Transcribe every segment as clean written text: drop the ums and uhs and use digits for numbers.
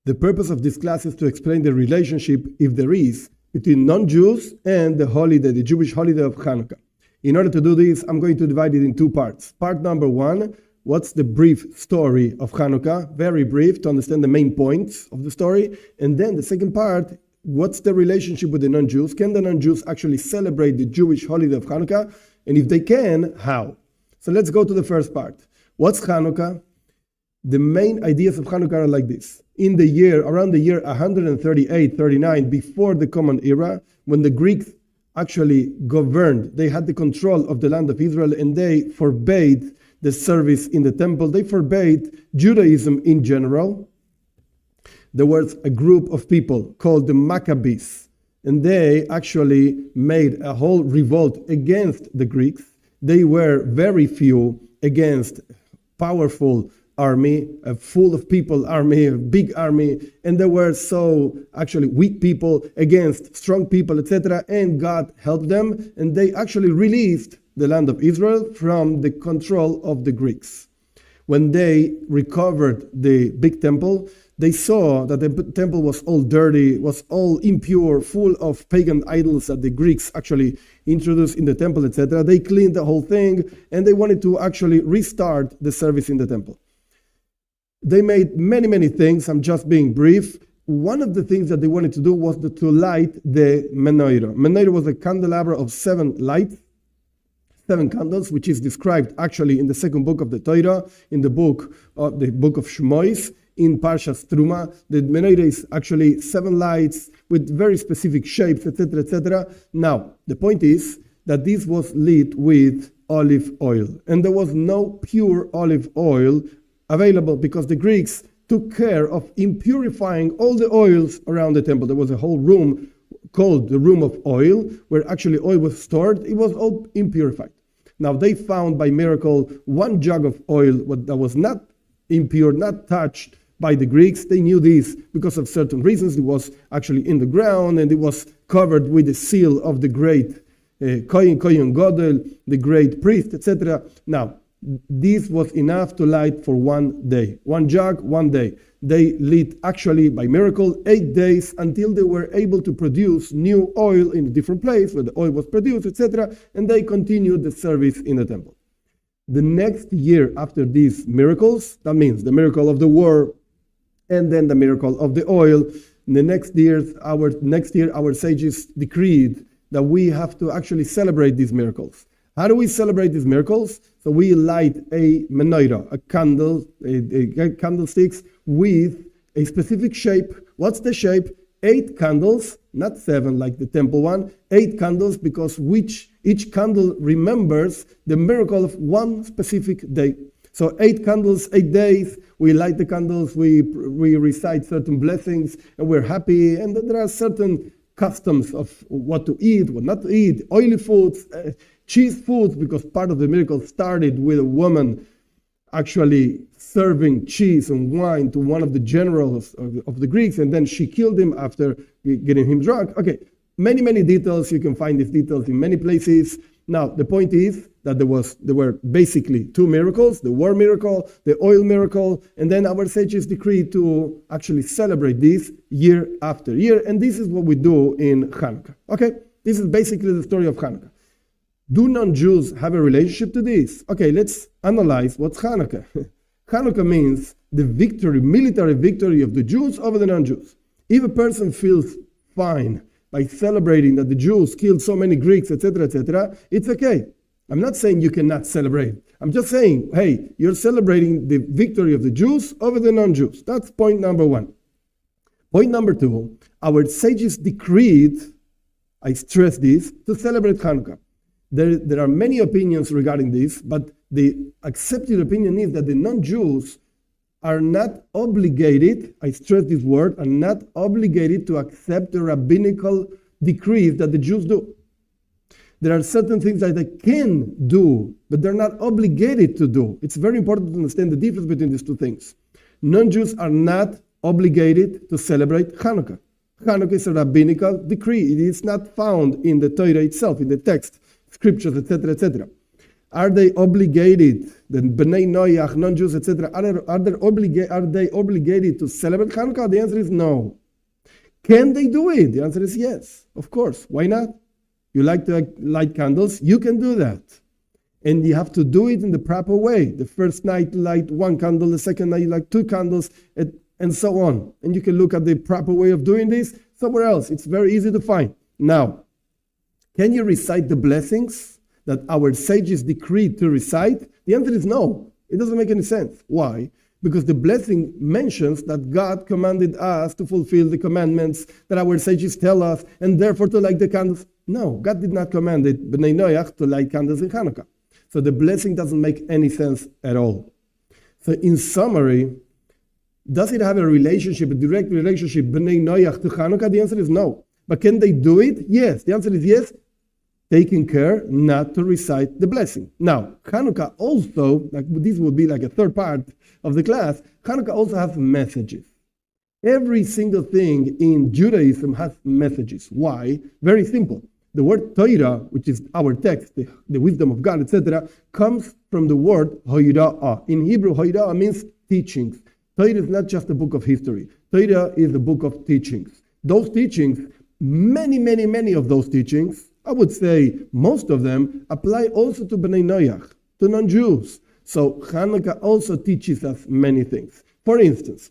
The purpose of this class is to explain the relationship, if there is, between non-Jews and the holiday, the Jewish holiday of Chanukah. In order to do this, I'm going to divide it in two parts. Part number one, what's the brief story of Chanukah? Very brief, to understand the main points of the story. And then the second part, what's the relationship with the non-Jews? Can the non-Jews actually celebrate the Jewish holiday of Chanukah? And if they can, how? So let's go to the first part. What's Chanukah? The main ideas of Chanukah are like this. In the year, around the year 138-39, before the Common Era, when the Greeks actually governed, they had the control of the land of Israel, and they forbade the service in the temple. They forbade Judaism in general. There was a group of people called the Maccabees, and they actually made a whole revolt against the Greeks. They were very few against powerful army, a full of people army, a big army, and there were so actually weak people against strong people, etc. And God helped them, and they actually released the land of Israel from the control of the Greeks. When they recovered the big temple, they saw that the temple was all dirty, was all impure, full of pagan idols that the Greeks actually introduced in the temple, etc. They cleaned the whole thing, and they wanted to actually restart the service in the temple. They made many things. I'm just being brief. One of the things that they wanted to do was to light the menorah. Menorah was a candelabra of 7 lights, 7 candles, which is described actually in the second book of the Torah, in the book of Shmois, in Parshas Truma. The menorah is actually 7 lights with very specific shapes, etc., etc. Now, the point is that this was lit with olive oil, and there was no pure olive oil available because the Greeks took care of impurifying all the oils around the temple. There was a whole room called the room of oil, where actually oil was stored. It was all impurified. Now they found by miracle 1 jug of oil that was not impure, not touched by the Greeks. They knew this because of certain reasons. It was actually in the ground, and it was covered with the seal of the great Kohen Gadol, the great priest, etc. Now, this was enough to light for 1 day. 1 jug, 1 day. They lit actually by miracle 8 days until they were able to produce new oil in a different place where the oil was produced, etc. And they continued the service in the temple. The next year after these miracles, that means the miracle of the war and then the miracle of the oil, the next year our sages decreed that we have to actually celebrate these miracles. How do we celebrate these miracles? So we light a menorah, a candle, a candlesticks with a specific shape. What's the shape? 8 candles, not 7 like the temple one. 8 candles, because each candle remembers the miracle of 1 specific day. So 8 candles, 8 days. We light the candles. We recite certain blessings, and we're happy. And there are certain customs of what to eat, what not to eat, oily foods, cheese foods, because part of the miracle started with a woman actually serving cheese and wine to one of the generals of the Greeks, and then she killed him after getting him drunk. Okay, many details. You can find these details in many places. Now, the point is that there were basically 2 miracles, the war miracle, the oil miracle, and then our sages decreed to actually celebrate this year after year, and this is what we do in Chanukah. Okay, this is basically the story of Chanukah. Do non-Jews have a relationship to this? Okay, let's analyze what's Chanukah. Chanukah means the victory, military victory of the Jews over the non-Jews. If a person feels fine by celebrating that the Jews killed so many Greeks, etc., etc., it's okay. I'm not saying you cannot celebrate. I'm just saying, hey, you're celebrating the victory of the Jews over the non-Jews. That's point number 1. Point number 2, our sages decreed, I stress this, to celebrate Chanukah. There are many opinions regarding this, but the accepted opinion is that the non-Jews are not obligated, I stress this word, are not obligated to accept the rabbinical decrees that the Jews do. There are certain things that they can do, but they're not obligated to do. It's very important to understand the difference between these two things. Non-Jews are not obligated to celebrate Chanukah. Chanukah is a rabbinical decree. It is not found in the Torah itself, in the text, scriptures, etc., etc. Are they obligated, the Bnei Noach, non-Jews, etc., are they obligated to celebrate Chanukah? The answer is no. Can they do it? The answer is yes. Of course. Why not? You like to light candles? You can do that. And you have to do it in the proper way. The first night, light one candle. The second night, you light two candles, and so on. And you can look at the proper way of doing this somewhere else. It's very easy to find. Now, can you recite the blessings that our sages decreed to recite? The answer is no. It doesn't make any sense. Why? Because the blessing mentions that God commanded us to fulfill the commandments that our sages tell us, and therefore to light the candles. No, God did not command it, Bnei Noach, to light candles in Hanukkah. So the blessing doesn't make any sense at all. So in summary, does it have a direct relationship, Bnei Noach to Hanukkah? The answer is no. But can they do it? Yes. The answer is yes, taking care not to recite the blessing. Now, Hanukkah also, this would be like a third part of the class, Hanukkah also has messages. Every single thing in Judaism has messages. Why? Very simple. The word Torah, which is our text, the wisdom of God, etc., comes from the word Hoira'ah. In Hebrew, Hoira'ah means teachings. Torah is not just a book of history. Torah is a book of teachings. Those teachings, many of those teachings, I would say most of them, apply also to Bnei Noach, to non-Jews. So Hanukkah also teaches us many things. For instance,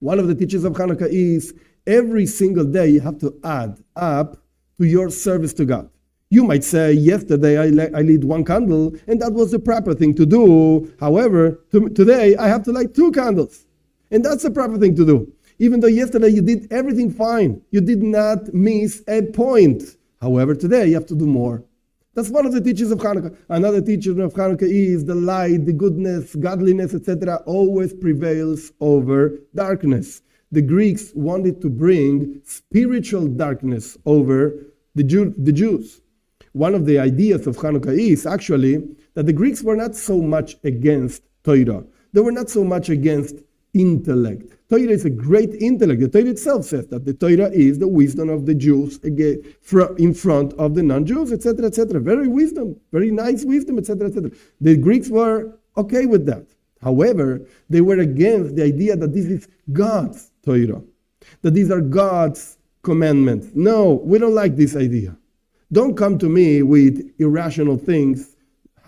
one of the teachings of Hanukkah is every single day you have to add up to your service to God. You might say, yesterday I lit one candle, and that was the proper thing to do. However, today I have to light two candles, and that's the proper thing to do. Even though yesterday you did everything fine, you did not miss a point. However, today you have to do more. That's one of the teachings of Hanukkah. Another teaching of Hanukkah is the light, the goodness, godliness, etc. always prevails over darkness. The Greeks wanted to bring spiritual darkness over the Jews. One of the ideas of Hanukkah is actually that the Greeks were not so much against Torah. They were not so much against intellect. Torah is a great intellect. The Torah itself says that the Torah is the wisdom of the Jews in front of the non-Jews, etc., etc. Very nice wisdom, etc., etc. The Greeks were okay with that. However, they were against the idea that this is God's Torah, that these are God's commandments. No, we don't like this idea. Don't come to me with irrational things,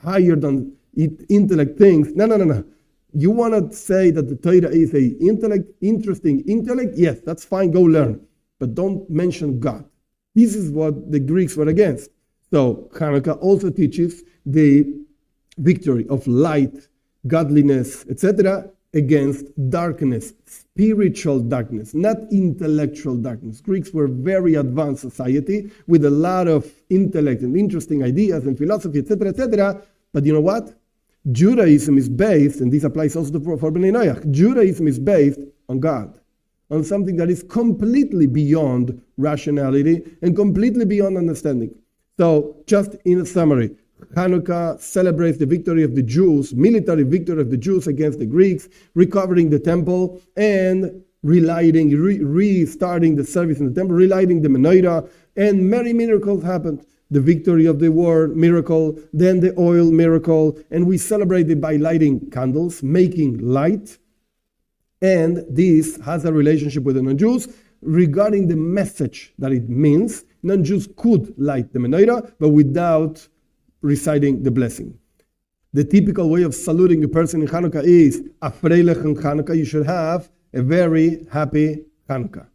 higher than intellect things. No. You want to say that the Torah is interesting intellect? Yes, that's fine, go learn. But don't mention God. This is what the Greeks were against. So Hanukkah also teaches the victory of light, godliness, etc., against darkness, spiritual darkness, not intellectual darkness. Greeks were a very advanced society with a lot of intellect and interesting ideas and philosophy, etc., etc. But you know what? Judaism is based, and this applies also for Bnei Noach, Judaism is based on God, on something that is completely beyond rationality and completely beyond understanding. So, just in a summary, Hanukkah celebrates the victory of the Jews, military victory of the Jews against the Greeks, recovering the temple and relighting, restarting the service in the temple, relighting the menorah, and many miracles happened. The victory of the war miracle, then the oil miracle, and we celebrate it by lighting candles, making light. And this has a relationship with the non-Jews regarding the message that it means. Non-Jews could light the menorah, but without reciting the blessing. The typical way of saluting a person in Hanukkah is, Afreilichen Hanukkah, you should have a very happy Hanukkah.